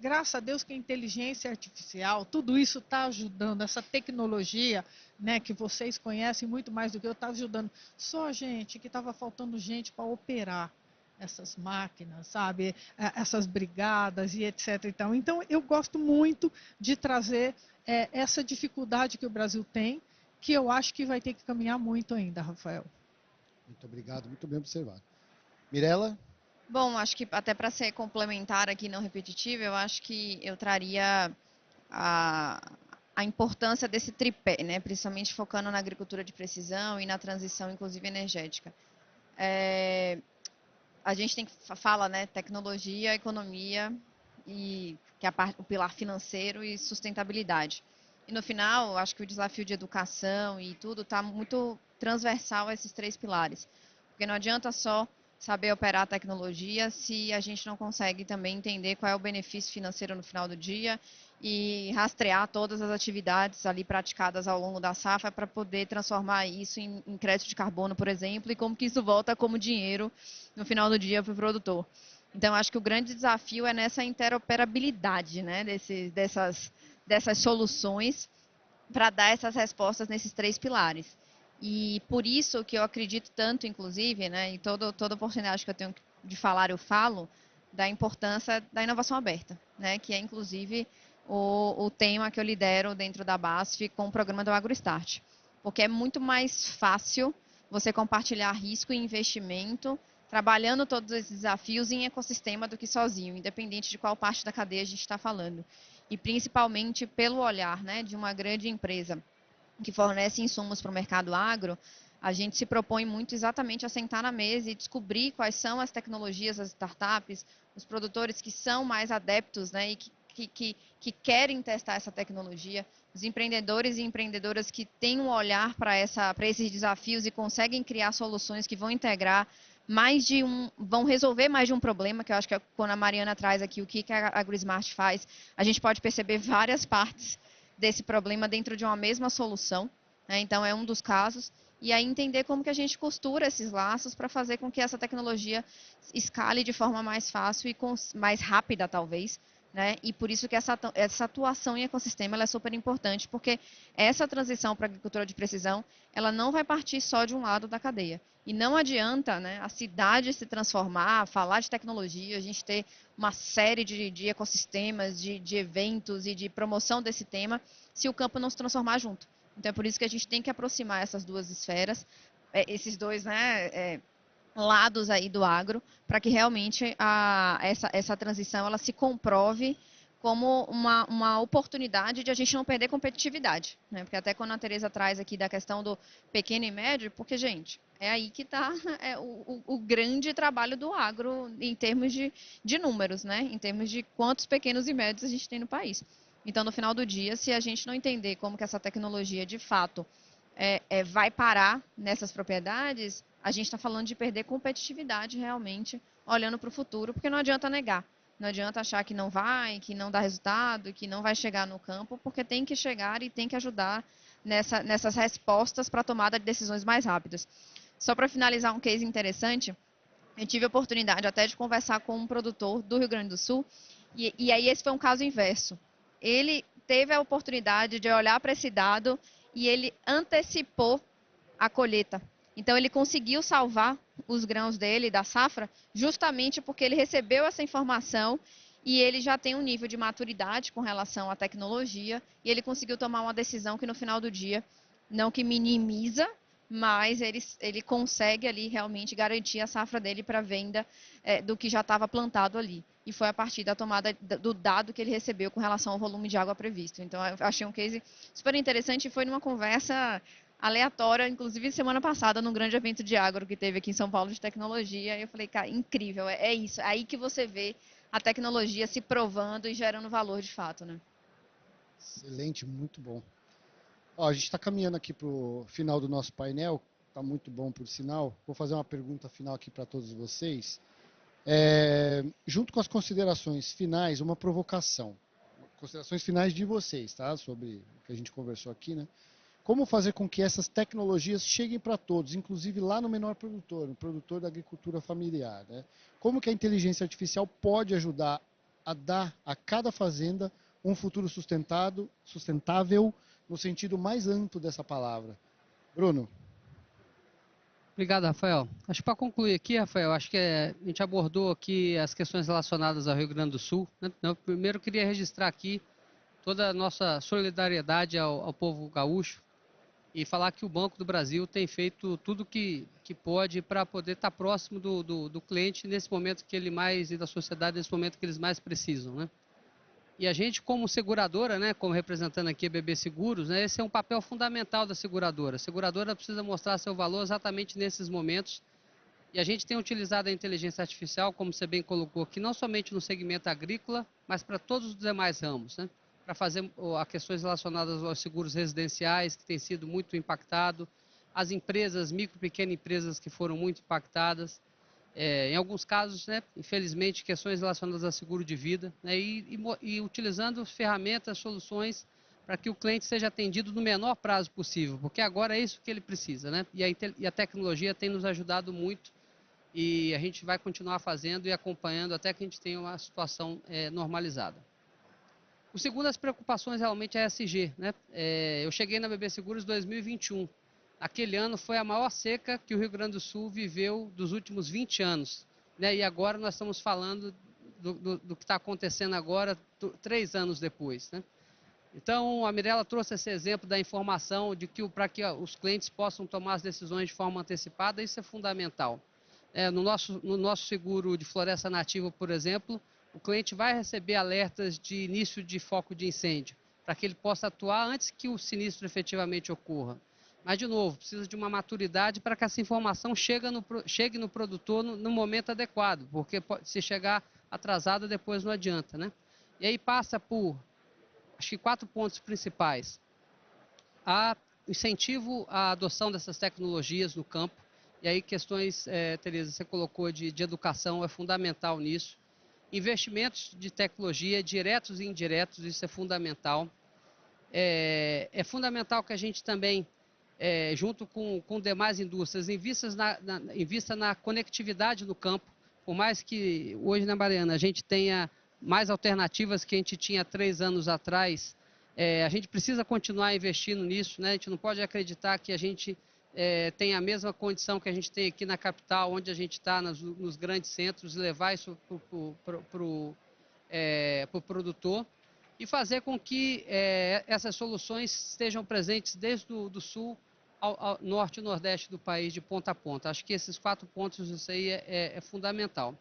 graças a Deus que a inteligência artificial, tudo isso está ajudando, essa tecnologia, né, que vocês conhecem muito mais do que eu, está ajudando. Só, gente, que estava faltando gente para operar essas máquinas, sabe, essas brigadas e etc. Então, eu gosto muito de trazer essa dificuldade que o Brasil tem, que eu acho que vai ter que caminhar muito ainda, Rafael. Muito obrigado, muito bem observado. Mirela? Bom, acho que até para ser complementar aqui, não repetitivo, eu acho que eu traria a, a importância desse tripé, né? Principalmente focando na agricultura de precisão e na transição, inclusive energética. A gente fala, né, tecnologia, economia e que é o pilar financeiro e sustentabilidade. E no final, acho que o desafio de educação e tudo está muito transversal a esses três pilares, porque não adianta só saber operar a tecnologia se a gente não consegue também entender qual é o benefício financeiro no final do dia e rastrear todas as atividades ali praticadas ao longo da safra para poder transformar isso em crédito de carbono, por exemplo, e como que isso volta como dinheiro no final do dia para o produtor. Então, acho que o grande desafio é nessa interoperabilidade, né, dessas soluções para dar essas respostas nesses três pilares. E por isso que eu acredito tanto, inclusive, né, e toda oportunidade que eu tenho de falar, eu falo, da importância da inovação aberta, né, que é, inclusive, o tema que eu lidero dentro da BASF com o programa do AgroStart. Porque é muito mais fácil você compartilhar risco e investimento trabalhando todos esses desafios em ecossistema do que sozinho, independente de qual parte da cadeia a gente está falando. E principalmente pelo olhar, né, de uma grande empresa que fornece insumos para o mercado agro, a gente se propõe muito exatamente a sentar na mesa e descobrir quais são as tecnologias, as startups, os produtores que são mais adeptos, né, e que querem testar essa tecnologia, os empreendedores e empreendedoras que têm um olhar para esses desafios e conseguem criar soluções que vão integrar vão resolver mais de um problema, que eu acho que é quando a Mariana traz aqui o que a AgroSmart faz, a gente pode perceber várias partes desse problema dentro de uma mesma solução, né? Então é um dos casos, e aí entender como que a gente costura esses laços para fazer com que essa tecnologia escale de forma mais fácil e mais rápida, talvez, né? E por isso que essa atuação em ecossistema ela é super importante, porque essa transição para a agricultura de precisão, ela não vai partir só de um lado da cadeia. E não adianta, né, a cidade se transformar, falar de tecnologia, a gente ter uma série de ecossistemas, de eventos e de promoção desse tema, se o campo não se transformar junto. Então é por isso que a gente tem que aproximar essas duas esferas, esses dois, né, lados aí do agro, para que realmente essa transição ela se comprove como uma oportunidade de a gente não perder competitividade, né? Porque até quando a Tereza traz aqui da questão do pequeno e médio, porque, gente, é aí que está o grande trabalho do agro em termos de números, né? Em termos de quantos pequenos e médios a gente tem no país. Então, no final do dia, se a gente não entender como que essa tecnologia, de fato, vai parar nessas propriedades, a gente está falando de perder competitividade realmente, olhando para o futuro, porque não adianta negar. Não adianta achar que não vai, que não dá resultado, que não vai chegar no campo, porque tem que chegar e tem que ajudar nessas respostas para a tomada de decisões mais rápidas. Só para finalizar um case interessante, eu tive a oportunidade até de conversar com um produtor do Rio Grande do Sul, e aí esse foi um caso inverso. Ele teve a oportunidade de olhar para esse dado e ele antecipou a colheita. Então ele conseguiu salvar os grãos dele da safra, justamente porque ele recebeu essa informação e ele já tem um nível de maturidade com relação à tecnologia e ele conseguiu tomar uma decisão que no final do dia, não que minimiza, mas ele consegue ali realmente garantir a safra dele para venda do que já estava plantado ali. E foi a partir da tomada do dado que ele recebeu com relação ao volume de água previsto. Então, eu achei um case super interessante e foi numa conversa aleatória, inclusive semana passada, num grande evento de agro que teve aqui em São Paulo de tecnologia. E eu falei, cara, incrível, é isso. É aí que você vê a tecnologia se provando e gerando valor de fato, né? Excelente, muito bom. Ó, a gente está caminhando aqui para o final do nosso painel, está muito bom por sinal. Vou fazer uma pergunta final aqui para todos vocês. Junto com as considerações finais, uma provocação. Considerações finais de vocês, tá? Sobre o que a gente conversou aqui, né? Como fazer com que essas tecnologias cheguem para todos, inclusive lá no menor produtor, no produtor da agricultura familiar, né? Como que a inteligência artificial pode ajudar a dar a cada fazenda um futuro sustentável, no sentido mais amplo dessa palavra? Bruno? Obrigado, Rafael. Acho que para concluir aqui, Rafael, acho que a gente abordou aqui as questões relacionadas ao Rio Grande do Sul, né? Eu primeiro queria registrar aqui toda a nossa solidariedade ao povo gaúcho e falar que o Banco do Brasil tem feito tudo que pode para poder estar próximo do cliente nesse momento que ele mais, e da sociedade nesse momento que eles mais precisam, né? E a gente, como seguradora, né, como representando aqui a BB Seguros, né, esse é um papel fundamental da seguradora. A seguradora precisa mostrar seu valor exatamente nesses momentos. E a gente tem utilizado a inteligência artificial, como você bem colocou aqui, não somente no segmento agrícola, mas para todos os demais ramos, né? Para fazer questões relacionadas aos seguros residenciais, que tem sido muito impactado, as empresas, micro e pequenas empresas que foram muito impactadas, em alguns casos, né, infelizmente, questões relacionadas a seguro de vida, né, e utilizando ferramentas, soluções para que o cliente seja atendido no menor prazo possível, porque agora é isso que ele precisa, né? E a tecnologia tem nos ajudado muito e a gente vai continuar fazendo e acompanhando até que a gente tenha uma situação normalizada. O segundo, as preocupações realmente é a ESG, né? Eu cheguei na BB Seguros em 2021. Aquele ano foi a maior seca que o Rio Grande do Sul viveu dos últimos 20 anos, né? E agora nós estamos falando do que está acontecendo agora, 3 anos depois, né? Então, a Mirella trouxe esse exemplo da informação de que para que os clientes possam tomar as decisões de forma antecipada, isso é fundamental. No nosso seguro de floresta nativa, por exemplo, o cliente vai receber alertas de início de foco de incêndio, para que ele possa atuar antes que o sinistro efetivamente ocorra. Mas, de novo, precisa de uma maturidade para que essa informação chegue no produtor no momento adequado, porque se chegar atrasada, depois não adianta, né? E aí passa por, acho que 4 pontos principais. Incentivo à adoção dessas tecnologias no campo, e aí questões, Tereza, você colocou de educação, é fundamental nisso. Investimentos de tecnologia, diretos e indiretos, isso é fundamental. É fundamental que a gente também, junto com demais indústrias, invista na conectividade no campo, por mais que hoje na Mariana a gente tenha mais alternativas que a gente tinha 3 anos atrás, a gente precisa continuar investindo nisso, né? A gente não pode acreditar que a gente tem a mesma condição que a gente tem aqui na capital, onde a gente está, nos grandes centros, e levar isso para o produtor e fazer com que essas soluções estejam presentes desde o sul ao norte e nordeste do país, de ponta a ponta. Acho que esses 4 pontos, isso aí é fundamental.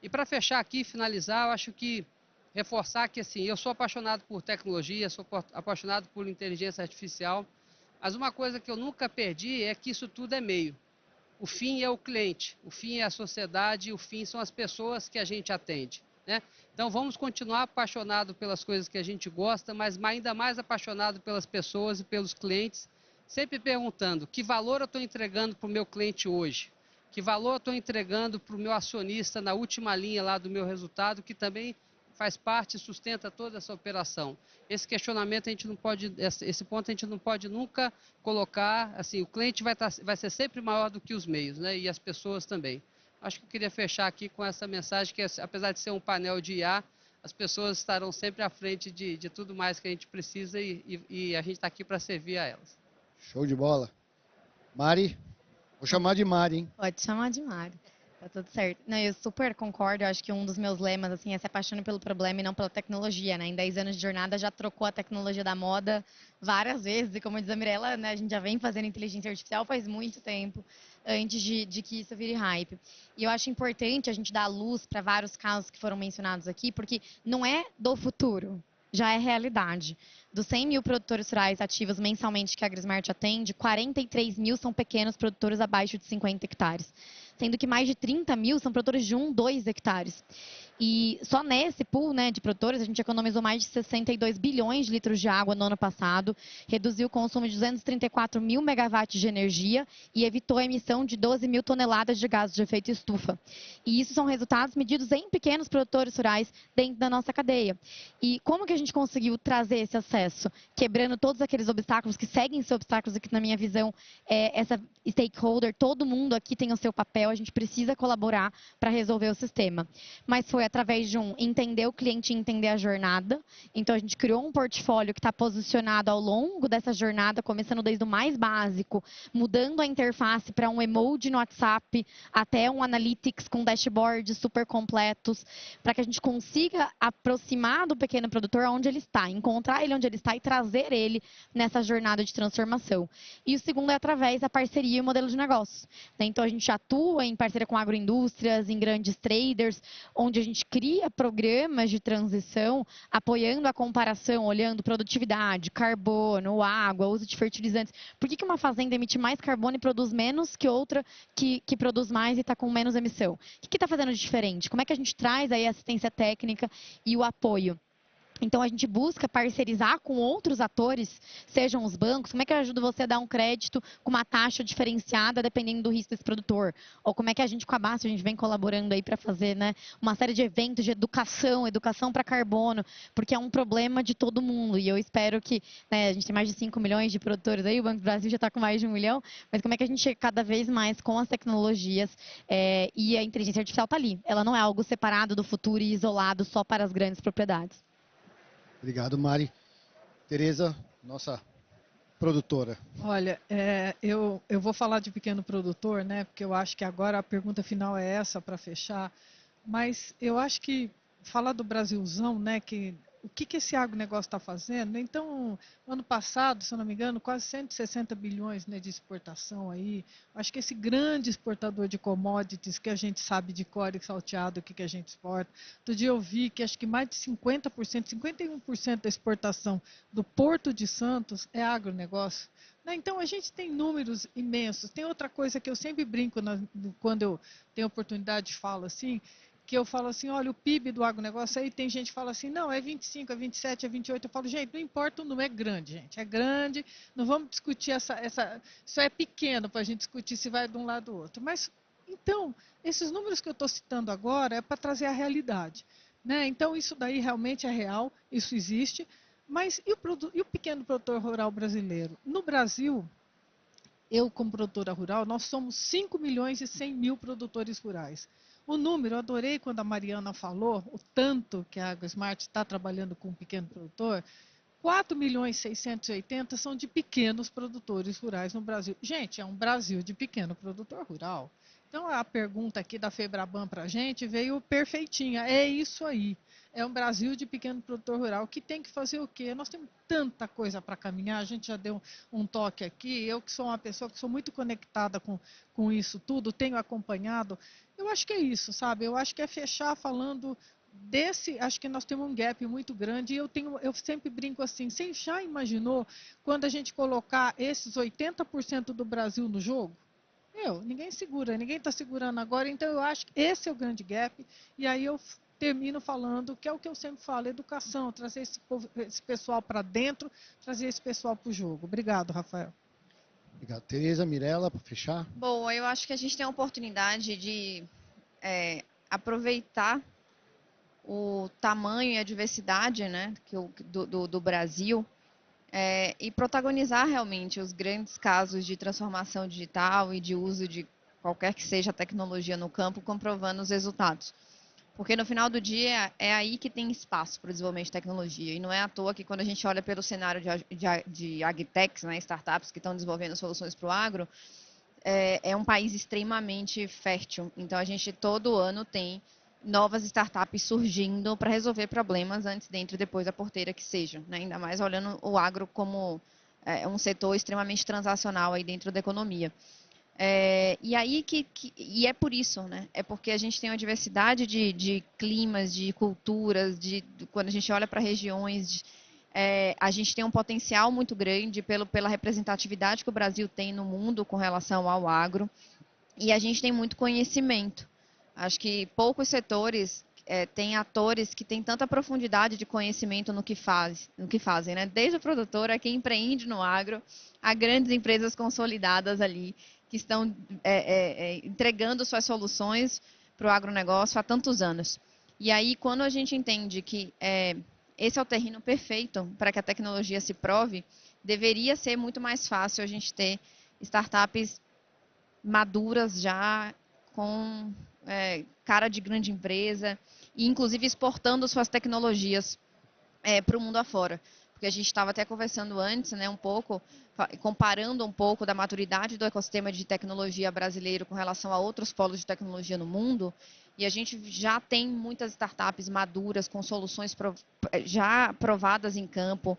E para fechar aqui, finalizar, eu acho que reforçar que, assim, eu sou apaixonado por tecnologia, sou apaixonado por inteligência artificial, mas uma coisa que eu nunca perdi é que isso tudo é meio. O fim é o cliente, o fim é a sociedade, o fim são as pessoas que a gente atende, né? Então vamos continuar apaixonados pelas coisas que a gente gosta, mas ainda mais apaixonado pelas pessoas e pelos clientes, sempre perguntando que valor eu estou entregando para o meu cliente hoje, que valor eu estou entregando para o meu acionista na última linha lá do meu resultado, que também faz parte e sustenta toda essa operação. Esse questionamento a gente não pode, esse ponto a gente não pode nunca colocar, assim, o cliente vai ser sempre maior do que os meios, né? E as pessoas também. Acho que eu queria fechar aqui com essa mensagem que, apesar de ser um painel de IA, as pessoas estarão sempre à frente de tudo mais que a gente precisa e a gente está aqui para servir a elas. Show de bola. Mari? Vou chamar de Mari, hein? Pode chamar de Mari. Tá tudo certo. Não, eu super concordo. Eu acho que um dos meus lemas, assim, é se apaixone pelo problema e não pela tecnologia, né? Em 10 anos de jornada, já trocou a tecnologia da moda várias vezes. E como diz a Mirella, né, a gente já vem fazendo inteligência artificial faz muito tempo, antes de que isso vire hype. E eu acho importante a gente dar luz para vários casos que foram mencionados aqui, porque não é do futuro, já é realidade. Dos 100 mil produtores rurais ativos mensalmente que a AgriSmart atende, 43 mil são pequenos produtores abaixo de 50 hectares, sendo que mais de 30 mil são produtores de 1, 2 hectares. E só nesse pool, né, de produtores, a gente economizou mais de 62 bilhões de litros de água no ano passado, reduziu o consumo de 234 mil megawatts de energia e evitou a emissão de 12 mil toneladas de gases de efeito estufa. E isso são resultados medidos em pequenos produtores rurais dentro da nossa cadeia. E como que a gente conseguiu trazer esse acesso? Quebrando todos aqueles obstáculos que seguem ser obstáculos aqui, na minha visão, essa stakeholder, todo mundo aqui tem o seu papel, a gente precisa colaborar para resolver o sistema. Mas foi através de entender o cliente e entender a jornada. Então, a gente criou um portfólio que está posicionado ao longo dessa jornada, começando desde o mais básico, mudando a interface para um emoji no WhatsApp, até um analytics com dashboards super completos, para que a gente consiga aproximar do pequeno produtor onde ele está, encontrar ele onde ele está e trazer ele nessa jornada de transformação. E o segundo é através da parceria e o modelo de negócio. Então, a gente atua em parceria com agroindústrias, em grandes traders, onde a gente cria programas de transição, apoiando a comparação, olhando produtividade, carbono, água, uso de fertilizantes. Por que uma fazenda emite mais carbono e produz menos que outra que produz mais e está com menos emissão? O que está fazendo de diferente? Como é que a gente traz aí a assistência técnica e o apoio? Então, a gente busca parcerizar com outros atores, sejam os bancos, como é que eu ajudo você a dar um crédito com uma taxa diferenciada dependendo do risco desse produtor? Ou como é que a gente, com a BASF, a gente vem colaborando aí para fazer, né, uma série de eventos de educação para carbono, porque é um problema de todo mundo. E eu espero que, né, a gente tem mais de 5 milhões de produtores aí, o Banco do Brasil já está com mais de 1 milhão, mas como é que a gente chega cada vez mais com as tecnologias e a inteligência artificial está ali. Ela não é algo separado do futuro e isolado só para as grandes propriedades. Obrigado, Mari. Tereza, nossa produtora. Olha, eu vou falar de pequeno produtor, né? Porque eu acho que agora a pergunta final é essa para fechar. Mas eu acho que falar do Brasilzão, né? Que o que esse agronegócio está fazendo? Então, ano passado, se eu não me engano, quase 160 bilhões, né, de exportação aí. Acho que esse grande exportador de commodities que a gente sabe de cor e salteado o que a gente exporta. Outro dia eu vi que acho que mais de 50%, 51% da exportação do Porto de Santos é agronegócio. Então, a gente tem números imensos. Tem outra coisa que eu sempre brinco quando eu tenho oportunidade de falar assim, que eu falo assim, olha, o PIB do agronegócio, aí tem gente que fala assim, não, é 25, é 27, é 28, eu falo, gente, não importa o número, é grande, gente, é grande, não vamos discutir isso é pequeno para a gente discutir se vai de um lado ou outro, mas, então, esses números que eu estou citando agora é para trazer a realidade, né? Então, isso daí realmente é real, isso existe, mas e o pequeno produtor rural brasileiro? No Brasil, eu como produtora rural, nós somos 5 milhões e 100 mil produtores rurais. O número, eu adorei quando a Mariana falou, o tanto que a AgroSmart está trabalhando com o pequeno produtor, 4 milhões e 680 são de pequenos produtores rurais no Brasil. Gente, é um Brasil de pequeno produtor rural. Então, a pergunta aqui da Febraban para a gente veio perfeitinha. É isso aí. É um Brasil de pequeno produtor rural que tem que fazer o quê? Nós temos tanta coisa para caminhar, a gente já deu um toque aqui. Eu que sou uma pessoa que sou muito conectada com isso tudo, tenho acompanhado. Eu acho que é isso, sabe? Eu acho que é fechar falando acho que nós temos um gap muito grande e eu sempre brinco assim, você já imaginou quando a gente colocar esses 80% do Brasil no jogo? Ninguém segura, ninguém está segurando agora, então eu acho que esse é o grande gap, e aí eu termino falando, que é o que eu sempre falo, educação, trazer esse pessoal para dentro, trazer esse pessoal para o jogo. Obrigado, Rafael. Obrigado, Tereza. Mirela, para fechar. Bom, eu acho que a gente tem a oportunidade de aproveitar o tamanho e a diversidade, né, do Brasil, e protagonizar realmente os grandes casos de transformação digital e de uso de qualquer que seja a tecnologia no campo, comprovando os resultados. Porque no final do dia é aí que tem espaço para o desenvolvimento de tecnologia. E não é à toa que quando a gente olha pelo cenário de agtechs, né, startups que estão desenvolvendo soluções para o agro, é um país extremamente fértil. Então a gente todo ano tem novas startups surgindo para resolver problemas antes, dentro e depois da porteira que seja, né? Ainda mais olhando o agro como um setor extremamente transacional aí dentro da economia. E aí e é por isso, né? É porque a gente tem uma diversidade de climas, de culturas, quando a gente olha para regiões, a gente tem um potencial muito grande pela representatividade que o Brasil tem no mundo com relação ao agro, e a gente tem muito conhecimento. Acho que poucos setores tem atores que têm tanta profundidade de conhecimento no que fazem, né? Desde o produtor a quem empreende no agro, a grandes empresas consolidadas ali, que estão entregando suas soluções para o agronegócio há tantos anos. E aí, quando a gente entende que esse é o terreno perfeito para que a tecnologia se prove, deveria ser muito mais fácil a gente ter startups maduras já, com cara de grande empresa, e inclusive exportando suas tecnologias para o mundo afora. Porque a gente estava até conversando antes, né, um pouco, comparando um pouco da maturidade do ecossistema de tecnologia brasileiro com relação a outros polos de tecnologia no mundo, e a gente já tem muitas startups maduras, com soluções já provadas em campo,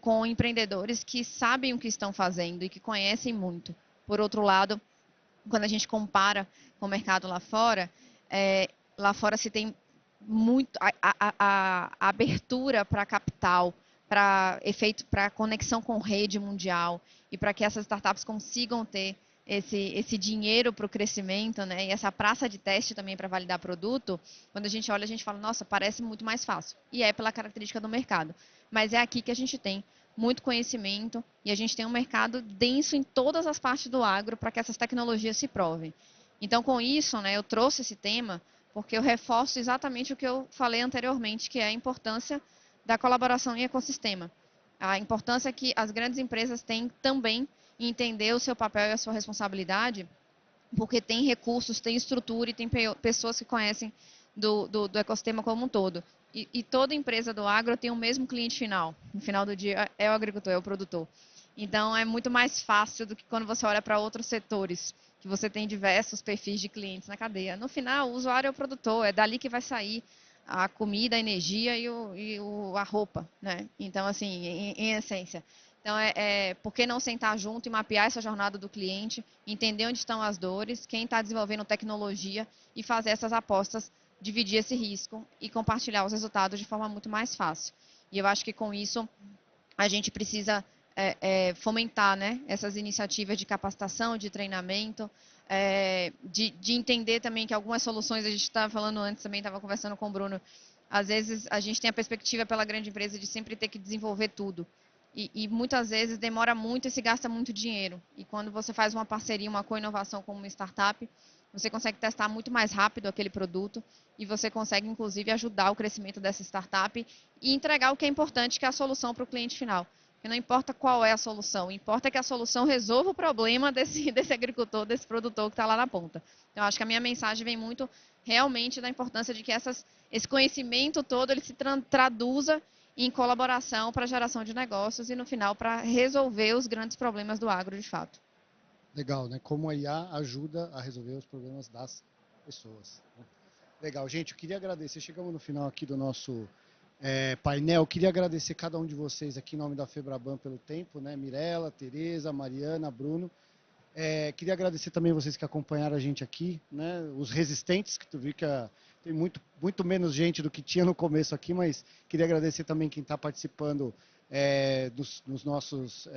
com empreendedores que sabem o que estão fazendo e que conhecem muito. Por outro lado, quando a gente compara com o mercado lá fora se tem muito a abertura para capital, para conexão com rede mundial e para que essas startups consigam ter esse dinheiro para o crescimento, né? E essa praça de teste também para validar produto. Quando a gente olha, a gente fala, nossa, parece muito mais fácil. E é pela característica do mercado. Mas é aqui que a gente tem muito conhecimento e a gente tem um mercado denso em todas as partes do agro para que essas tecnologias se provem. Então, com isso, né, eu trouxe esse tema porque eu reforço exatamente o que eu falei anteriormente, que é a importância da colaboração em ecossistema. A importância que as grandes empresas têm também em entender o seu papel e a sua responsabilidade, porque tem recursos, tem estrutura e tem pessoas que conhecem do ecossistema como um todo. E toda empresa do agro tem o mesmo cliente final. No final do dia é o agricultor, é o produtor. Então é muito mais fácil do que quando você olha para outros setores, que você tem diversos perfis de clientes na cadeia. No final, o usuário é o produtor, é dali que vai sair a comida, a energia e a roupa, né? Então, assim, em essência. Então, por que não sentar junto e mapear essa jornada do cliente, entender onde estão as dores, quem está desenvolvendo tecnologia e fazer essas apostas, dividir esse risco e compartilhar os resultados de forma muito mais fácil. E eu acho que com isso a gente precisa fomentar, né, essas iniciativas de capacitação, de treinamento, de entender também que algumas soluções, a gente estava falando antes, também estava conversando com o Bruno, às vezes a gente tem a perspectiva pela grande empresa de sempre ter que desenvolver tudo. E muitas vezes demora muito e se gasta muito dinheiro. E quando você faz uma parceria, uma co-inovação com uma startup, você consegue testar muito mais rápido aquele produto e você consegue, inclusive, ajudar o crescimento dessa startup e entregar o que é importante, que é a solução para o cliente final. Porque não importa qual é a solução, importa que a solução resolva o problema desse agricultor, desse produtor que está lá na ponta. Então, acho que a minha mensagem vem muito realmente da importância de que esse conhecimento todo ele se traduza em colaboração para a geração de negócios e, no final, para resolver os grandes problemas do agro, de fato. Legal, né? Como a IA ajuda a resolver os problemas das pessoas. Legal, gente, eu queria agradecer. Chegamos no final aqui do nosso painel. Eu queria agradecer cada um de vocês aqui em nome da Febraban pelo tempo, né? Mirela, Tereza, Mariana, Bruno. Queria agradecer também vocês que acompanharam a gente aqui, né? Os resistentes, que tu viu que tem muito menos gente do que tinha no começo aqui, mas queria agradecer também quem está participando nos nossos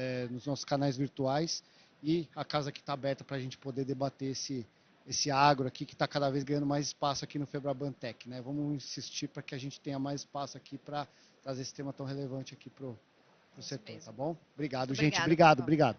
canais virtuais e a casa que está aberta para a gente poder debater esse agro aqui que está cada vez ganhando mais espaço aqui no Febraban Tech, né? Vamos insistir para que a gente tenha mais espaço aqui para trazer esse tema tão relevante aqui para o setor, tá bom? Obrigado, gente. Obrigado.